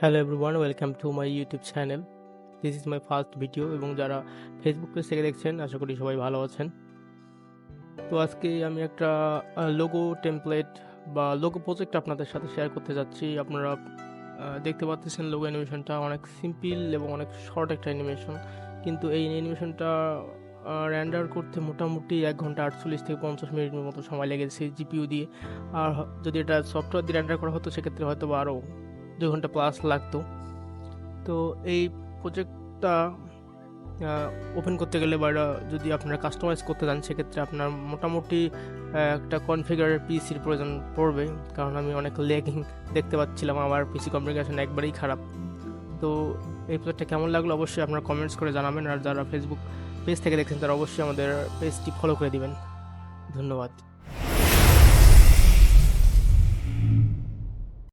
Hello everyone, welcome to my YouTube channel. This is my first video এবং যারা Facebook page থেকে দেখছেন আশা করি সবাই ভালো আছেন। তো আজকে আমি একটা লোগো টেমপ্লেট বা লোগো প্রজেক্ট আপনাদের সাথে শেয়ার করতে যাচ্ছি। আপনারা দেখতে পাচ্ছেন লোগো অ্যানিমেশনটা অনেক সিম্পল এবং অনেক শর্ট একটা অ্যানিমেশন, কিন্তু এই অ্যানিমেশনটা রেন্ডার করতে মোটামুটি 1 ঘন্টা 48 থেকে 50 মিনিটের মতো সময় লেগেছে জিপিইউ দিয়ে। আর যদি এটা সফটওয়্যার দিয়ে রেন্ডার করা হতো সেক্ষেত্রে হয়তো বা আরও 2 ঘন্টা প্লাস লাগতো। তো এই প্রজেক্টটা ওপেন করতে গেলে বা এটা যদি আপনারা কাস্টমাইজ করতে চান সেক্ষেত্রে আপনার মোটামুটি একটা কনফিগারের পিসির প্রয়োজন পড়বে, কারণ আমি অনেক ল্যাগিং দেখতে পাচ্ছিলাম, আমার পিসি কনফিগারেশন একবারেই খারাপ। তো এই প্রজেক্টটা কেমন লাগলো অবশ্যই আপনারা কমেন্টস করে জানাবেন, আর যারা ফেসবুক পেজ থেকে দেখছেন তারা অবশ্যই আমাদের পেজটি ফলো করে দিবেন। ধন্যবাদ।